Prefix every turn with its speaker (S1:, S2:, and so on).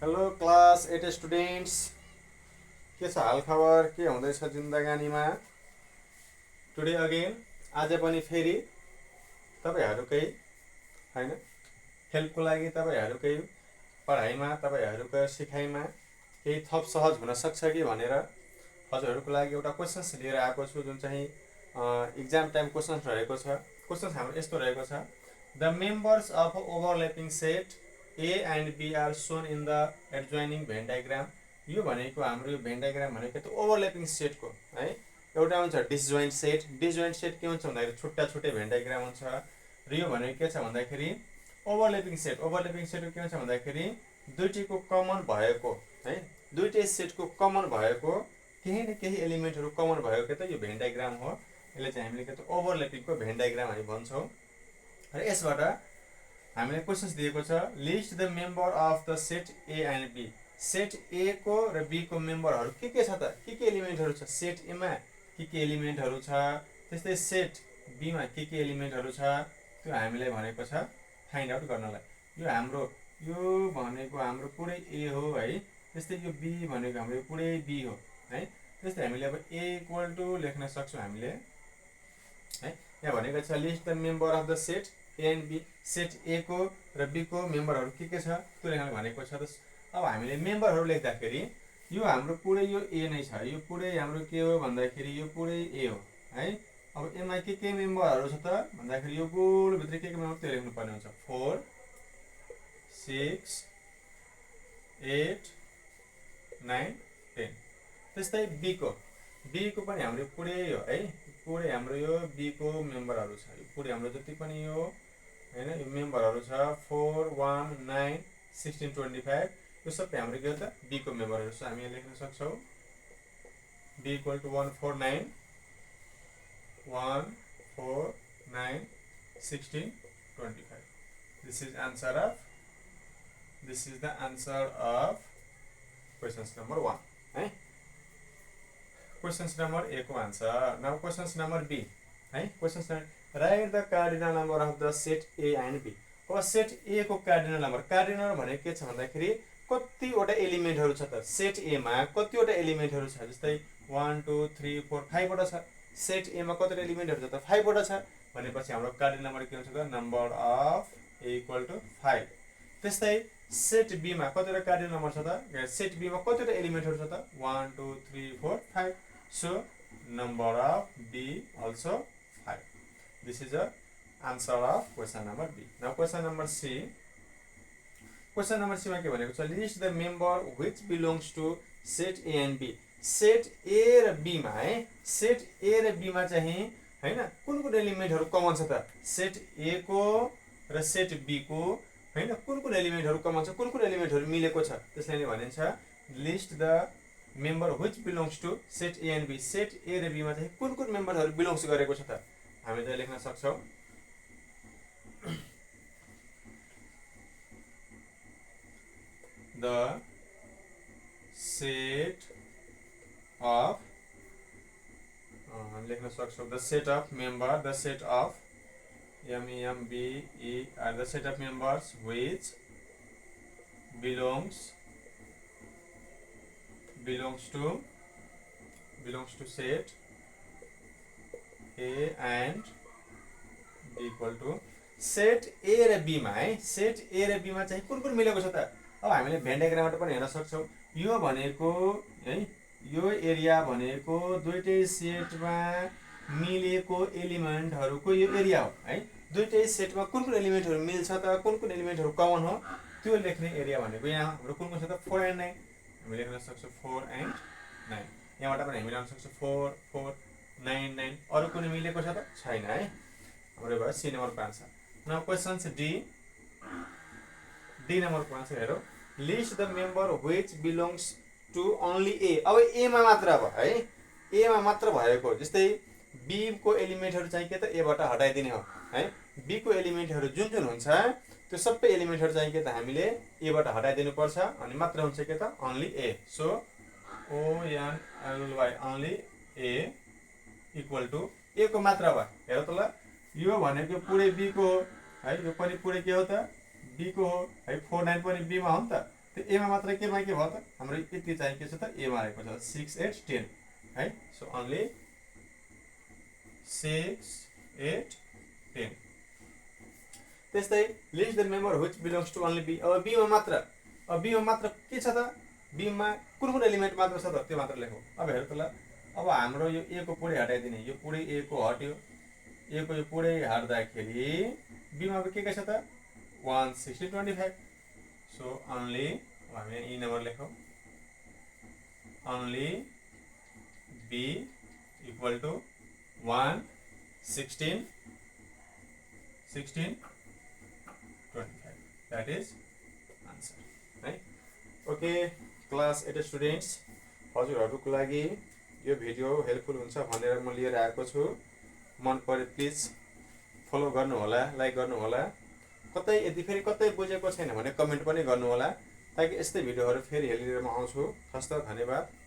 S1: Hello class 8 students, के छ हालखबर, के हुँदैछ जिन्दगानीमा। टुडे अगेन, आज पनि फेरि तपाईँहरूकै होइन हेल्पको लागि, तपाईँहरूकै पढाइमा, तपाईँहरूको सिकाइमा केही थप सहज हुन सक्छ कि भनेर हजुरहरूको लागि एउटा क्वेसन्स लिएर आएको छु, जुन चाहिँ इक्जाम टाइम क्वेसन्स रहेको छ। क्वेसन्स हाम्रो यस्तो रहेको छ, the members of overlapping set A and B are shown in the adjoining Venn diagram. यो भनेको हाम्रो यो भेन डायग्राम भनेको त ओभरल्यापिङ सेटको है एउटा हुन्छ डिसजोइन्ट सेट। डिसजोइन्ट सेट के हुन्छ भन्दाखेरि छुट्टा छुट्टै भेन डायग्राम हुन्छ, र यो भनेको के छ भन्दाखेरि ओभरल्यापिङ सेट। ओभरल्यापिङ सेटको के हुन्छ भन्दाखेरि दुईटैको कमन भएको है, दुईटै सेटको कमन भएको केही न केही एलिमेन्टहरू कमन भएको के त यो भेन डायग्राम हो। यसले चाहिँ हामीले के त ओभरल्यापिङको भेन डायग्राम हामी भन्छौँ। र यसबाट हामीले क्वेसन्स दिएको छ, list the member of the set A and B. Set A को र बी को मेम्बरहरू के छ त, के एलिमेन्टहरू छ सेट ए मा, के एलिमेन्टहरू छ, त्यस्तै सेट बी मा के एलिमेन्टहरू छ, त्यो हामीलाई भनेको छ फाइन्ड आउट गर्नलाई। यो हाम्रो यो भनेको हाम्रो पुरै ए हो है, त्यस्तै यो बी भनेको हाम्रो पुरै बी हो है। त्यस्तै हामीले अब ए इक्वल टु लेख्न सक्छौँ हामीले है। यहाँ भनेको छ list the member of the set A and B. Set A को र बी को मेम्बरहरू के छ त्यो लेख्न भनेको छ। अब हामीले मेम्बरहरू लेख्दाखेरि यो हाम्रो पुरै यो ए नै छ, यो पुरै हाम्रो के हो भन्दाखेरि यो पुरै ए हो है। अब एमा के मेम्बरहरू छ त भन्दाखेरि यो गोलभित्र के मेम्बर त्यो लेख्नु पर्ने हुन्छ, 4 6 8 9 10। त्यस्तै बी को पनि हाम्रो पुरै हो है, पुरै हाम्रो यो बी को मेम्बरहरू छ, यो पुरै हाम्रो जति पनि यो हैन यो मेम्बरहरू छ 4 1 9 16 25, यो सबै हाम्रो के हो त बी को मेम्बरहरू छ। हामी यहाँ लेख्न सक्छौँ B equal to 1 4 9 1 4 9 16 25। This is the answer of questions number 1 है। क्वेसन्स नम्बर ए को आन्सर। नाउ क्वेसन्स नम्बर बी है। Questions number write the cardinal number of the set A and B. अब सेट ए को cardinal number, cardinal भनेको के छ भन्दाखेरि कतिवटा एलिमेन्टहरू छ त सेट ए मा, कतिवटा एलिमेन्टहरू छ, जस्तै 1 2 3 4 5 वटा छ। सेट ए मा कतिवटा एलिमेन्टहरू छ त 5 वटा छ भनेपछि हाम्रो कार्डिनल नम्बर के हुन्छ त number of A equal to 5। त्यस्तै सेट बी मा कतिवटा कार्डिनल नम्बर छ त, सेट बी मा कतिवटा एलिमेन्टहरू छ त 1 2 3 4 5, so number of B also 5। This is the answer of question number B. Now question number C. Question number C मा के भनेको छ, list the member which belongs to set A and B. Set A र B मा है, set A र B मा चाहिँ हैन कुन एलिमेन्टहरू कमन छ त, सेट ए को र सेट बी को हैन कुन एलिमेन्टहरू कमन छ, कुन एलिमेन्टहरू मिलेको छ, त्यसलाई नै भनिन्छ list the member which belongs to set A and B. Set A र बी मा चाहिँ कुन मेम्बरहरू बिलोङ्स गरेको छ त हामी चाहिँ लेख्न सक्छौँ the set of लेख्न सक्छौँ the set of member, the set of MEMBER, the set of members which belongs to set A and B equal to set A र बी मा है, सेट ए र बी मा चाहिँ कुन मिलेको छ त। अब हामीले भेन डायग्रामबाट पनि हेर्न सक्छौँ, यो भनेको है यो एरिया भनेको दुईटै सेटमा मिलेको एलिमेन्टहरूको यो एरिया हो है। दुईटै सेटमा कुन एलिमेन्टहरू मिल्छ त, कुन एलिमेन्टहरू कमन हो त्यो लेख्ने एरिया भनेको यहाँ हाम्रो कुन छ त 4 एन्ड 9। हामी लेख्न सक्छौँ 4 एन्ड 9। यहाँबाट पनि हामी लेख्न सक्छौँ 4 4 9 9। अरू कुनै मिलेको छ त छैन है। हाम्रो भयो सी नम्बरको answer. Now questions D. D नम्बरको आन्सर हेरौँ, list the member which belongs to only A. अब ए मा मात्र अब है, ए मा मात्र भएको, जस्तै बी को एलिमेन्टहरू चाहिँ के त एबाट हटाइदिने हो है। बी को एलिमेन्टहरू जुन हुन्छ त्यो सबै एलिमेन्टहरू चाहिँ के त हामीले एबाट हटाइदिनु पर्छ, अनि मात्र हुन्छ के त only A. So ONLY only A equal to A को मात्र। अब हेर त ल, यो भनेको पुरै बी को हो है, यो पनि पुरै के हो त बी को हो है। 4 9 पनि बी मा हो नि त, त्यो एमा मात्र केमा के भयो त हाम्रो यति चाहिँ के छ त एमा आएको छ 6 8 10 है सो ओन्ली 6 8 10 त्यस्तै list the member which belongs to only B अब बीमा मात्र के छ त बीमा कुन एलिमेन्ट मात्र छ त त्यो मात्र लेखौँ अब हेर त ल अब हाम्रो यो ए को पुरै हटाइदिने यो पुरै ए को हट्यो ए को यो पुरै हट्दाखेरि बीमा के छ त 16025 सो ओन्ली हामी ई नम्बर लेखौँ only B equal to 1 16 25 that is answer है ओके क्लास 8 स्टुडेन्ट्स हजुरहरूको लागि यो भिडियो हेल्पफुल हुन्छ भनेर म लिएर आएको छु मन परे प्लिज फलो गर्नु होला लाइक गर्नु होला कतै यदि फेरि कतै बुझेको छैन भने कमेन्ट पनि गर्नु होला ताकि यस्तै भिडियोहरू फेरि हेरेर म आउँछु हस्त धन्यवाद